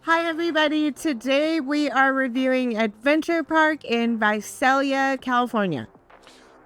Hi everybody, today we are reviewing Adventure Park in Visalia, California.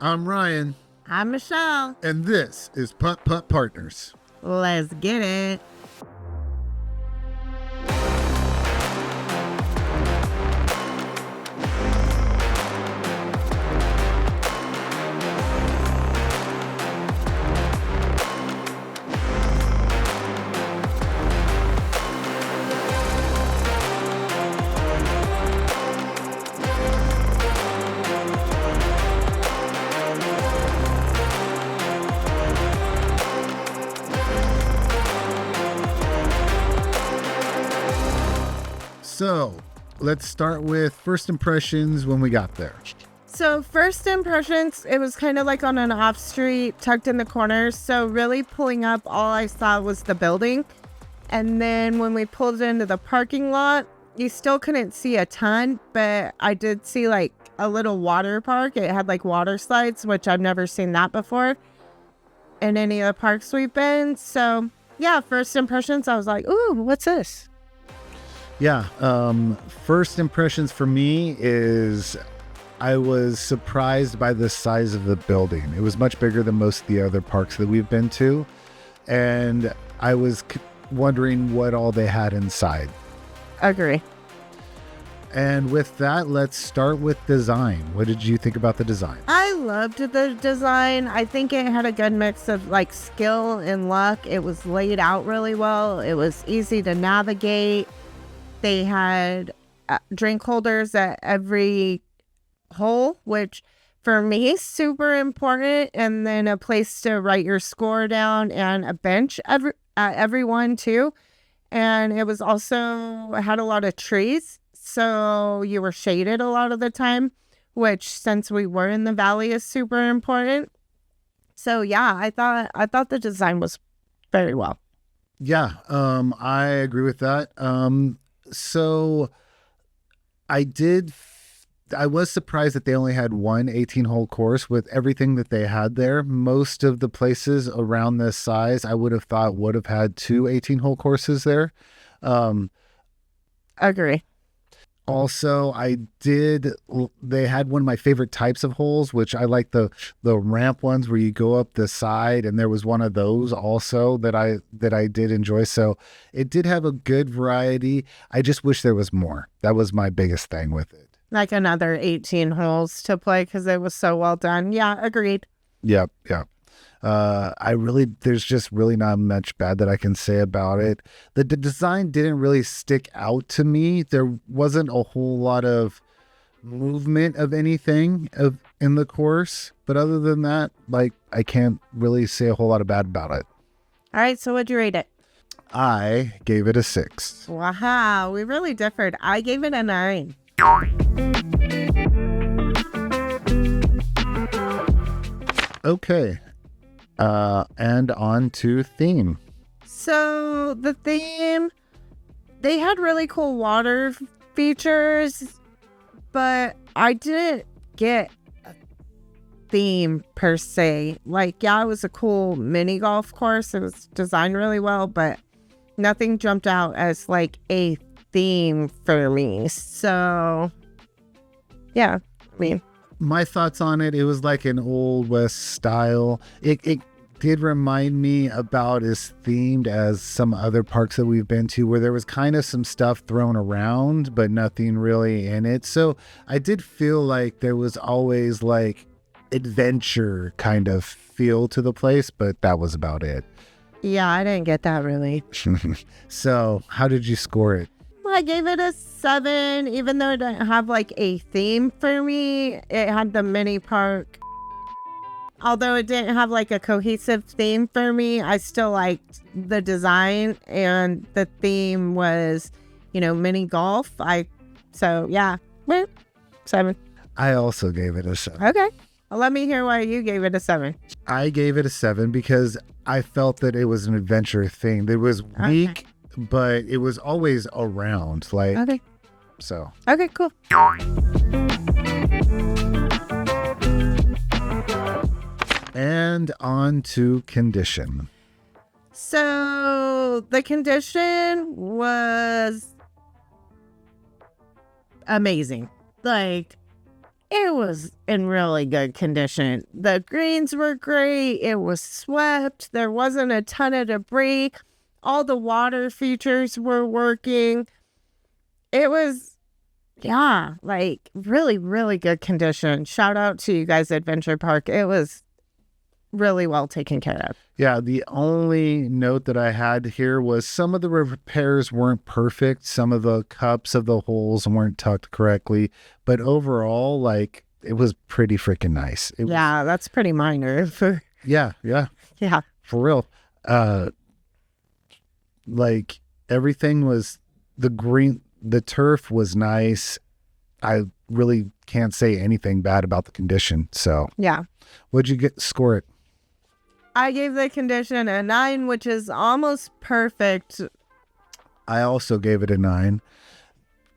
I'm Ryan. I'm Michelle. And this is Putt-Putt Partners. Let's get it. So, let's start with first impressions when we got there. So first impressions, it was kind of like on an off street, tucked in the corner. So really pulling up, all I saw was the building. And then when we pulled into the parking lot, you still couldn't see a ton, but I did see like a little water park. It had like water slides, which I've never seen that before in any of the parks we've been. So yeah, first impressions, I was like, ooh, what's this? Yeah, first impressions for me is I was surprised by the size of the building. It was much bigger than most of the other parks that we've been to. And I was wondering what all they had inside. Agree. And with that, let's start with design. What did you think about the design? I loved the design. I think it had a good mix of like skill and luck. It was laid out really well. It was easy to navigate. They had drink holders at every hole, which for me is super important. And then a place to write your score down and a bench at every one too. And it was also had a lot of trees. So you were shaded a lot of the time, which since we were in the valley is super important. So yeah, I thought the design was very well. Yeah, I agree with that. So I was surprised that they only had one 18-hole course with everything that they had there. Most of the places around this size, I would have thought would have had two 18-hole courses there. Agree. Also, they had one of my favorite types of holes, which I like the ramp ones where you go up the side, and there was one of those also that I did enjoy. So it did have a good variety. I just wish there was more. That was my biggest thing with it. Like another 18 holes to play because it was so well done. Yeah, agreed. Yep. There's just really not much bad that I can say about it. The design didn't really stick out to me. There wasn't a whole lot of movement of anything in the course, but other than that, like, I can't really say a whole lot of bad about it. All right, so what'd you rate it? I gave it a 6. Wow, we really differed. I gave it a 9. Okay. And on to theme. So the theme, they had really cool water features, but I didn't get a theme per se. Like, yeah, it was a cool mini golf course. It was designed really well, but nothing jumped out as like a theme for me. So yeah, I mean, my thoughts on it was like an old west style. It did remind me about as themed as some other parks that we've been to, where there was kind of some stuff thrown around but nothing really in it. So I did feel like there was always like adventure kind of feel to the place, but that was about it. Yeah, I didn't get that really. So how did you score it? I gave it a 7, even though it didn't have like a theme for me. It had the mini park. Although it didn't have like a cohesive theme for me, I still liked the design, and the theme was, mini golf. So yeah, 7. I also gave it a 7. Okay. Well, let me hear why you gave it a 7. I gave it a 7 because I felt that it was an adventure thing. It was weak, but it was always around. Okay. So. Okay, cool. And on to condition. So the condition was amazing. Like, it was in really good condition. The greens were great. It was swept. There wasn't a ton of debris. All the water features were working. It was, yeah, like really, really good condition. Shout out to you guys, Adventure Park. It was really well taken care of. Yeah, the only note that I had here was some of the repairs weren't perfect. Some of the cups of the holes weren't tucked correctly. But overall, like, it was pretty freaking nice. Yeah, that's pretty minor. Yeah. Yeah. For real. Like, everything was, the turf was nice. I really can't say anything bad about the condition. So, yeah. What'd you score it? I gave the condition a 9, which is almost perfect. I also gave it a 9.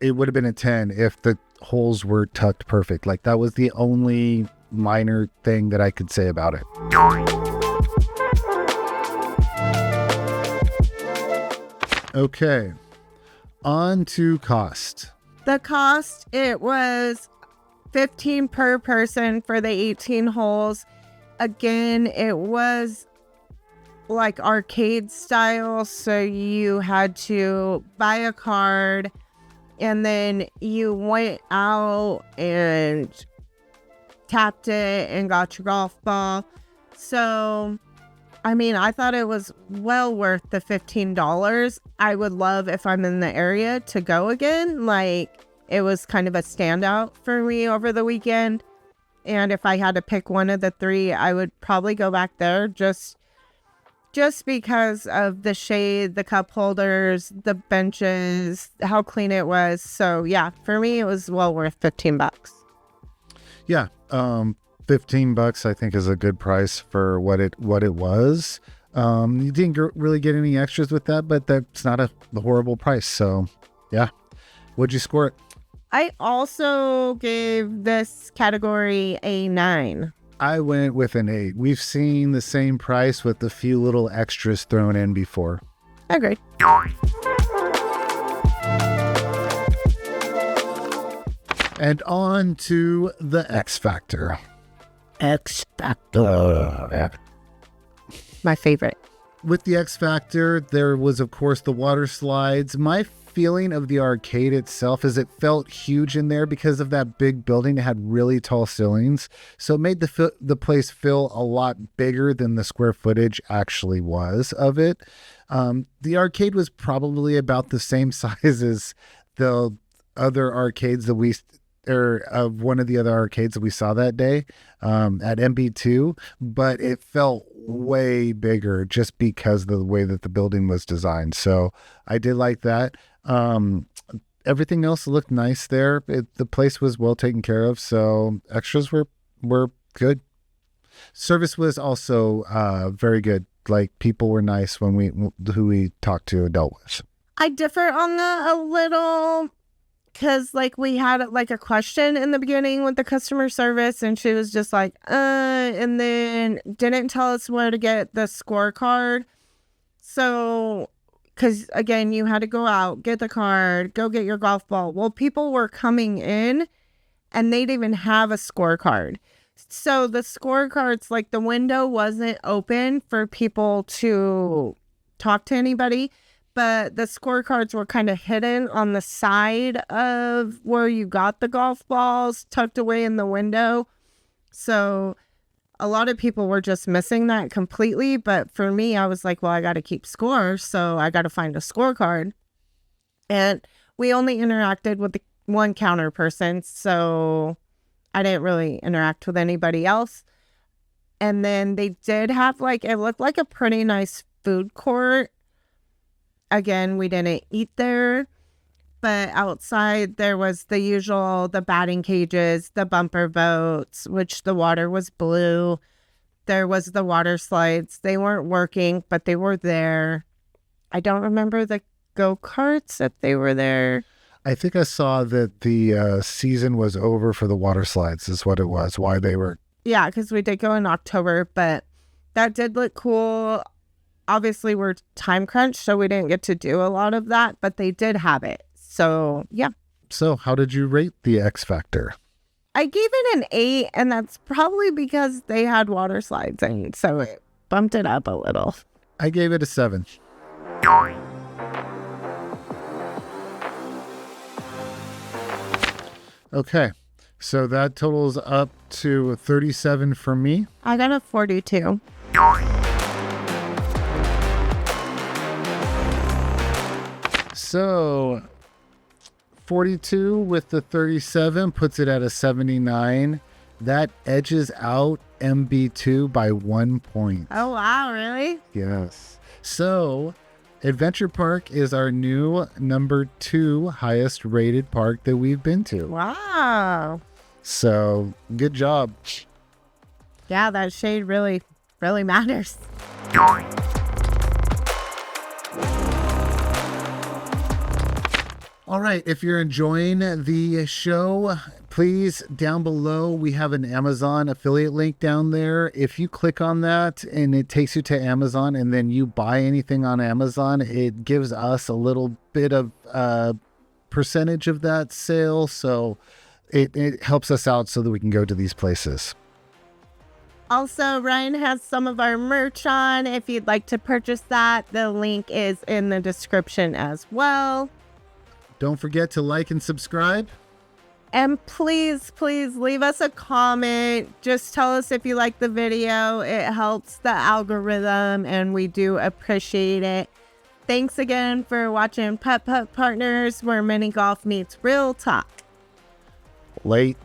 It would have been a 10 if the holes were tucked perfect. Like, that was the only minor thing that I could say about it. Okay, on to cost. The cost, it was $15 per person for the 18 holes. Again, it was like arcade style, so you had to buy a card and then you went out and tapped it and got your golf ball. So, I mean, I thought it was well worth the $15. I would love, if I'm in the area, to go again. Like, it was kind of a standout for me over the weekend. And if I had to pick one of the 3, I would probably go back there just because of the shade, the cup holders, the benches, how clean it was. So yeah, for me, it was well worth $15. Yeah. $15 I think is a good price for what it was. You didn't really get any extras with that, but that's not a horrible price. So yeah. What'd you score it? I also gave this category a 9. I went with an 8. We've seen the same price with a few little extras thrown in before. Agreed. And on to the X Factor. X Factor. My favorite. With the X Factor, there was, of course, the water slides. My feeling of the arcade itself is it felt huge in there because of that big building. It had really tall ceilings, so it made the place feel a lot bigger than the square footage actually was of it. The arcade was probably about the same size as the other arcades that of one of the other arcades that we saw that day at MB2, but it felt way bigger just because of the way that the building was designed. So I did like that. Everything else looked nice there. The place was well taken care of, so extras were good. Service was also very good. Like, people were nice who we talked to, dealt with. I differ on that a little, because like we had like a question in the beginning with the customer service, and she was just like, and then didn't tell us where to get the scorecard. So, because again, you had to go out, get the card, go get your golf ball. Well, people were coming in and they didn't even have a scorecard. So the scorecards, like, the window wasn't open for people to talk to anybody, but the scorecards were kind of hidden on the side of where you got the golf balls, tucked away in the window. So a lot of people were just missing that completely. But for me, I was like, well, I got to keep score, so I got to find a scorecard. And we only interacted with the one counter person, so I didn't really interact with anybody else. And then they did have, like, it looked like a pretty nice food court. Again, we didn't eat there, but outside there was the usual, the batting cages, the bumper boats, which the water was blue. There was the water slides. They weren't working, but they were there. I don't remember the go-karts if they were there. I think I saw that the season was over for the water slides is what it was, why they were. Yeah, because we did go in October, but that did look cool. Obviously, we're time crunched, so we didn't get to do a lot of that, but they did have it. So, yeah. So how did you rate the X Factor? I gave it an 8, and that's probably because they had water slides in, so it bumped it up a little. I gave it a 7. Okay, so that totals up to 37 for me. I got a 42. So 42 with the 37 puts it at a 79. That edges out MB2 by 1 point. Oh, wow, really? Yes. So Adventure Park is our new number 2 highest rated park that we've been to. Wow. So good job. Yeah, that shade really, really matters. All right, if you're enjoying the show, please, down below, we have an Amazon affiliate link down there. If you click on that and it takes you to Amazon and then you buy anything on Amazon, it gives us a little bit of percentage of that sale. So it helps us out so that we can go to these places. Also, Ryan has some of our merch on. If you'd like to purchase that, the link is in the description as well. Don't forget to like and subscribe. And please, please leave us a comment. Just tell us if you like the video. It helps the algorithm, and we do appreciate it. Thanks again for watching Putt-Putt Partners, where mini golf meets real talk. Late.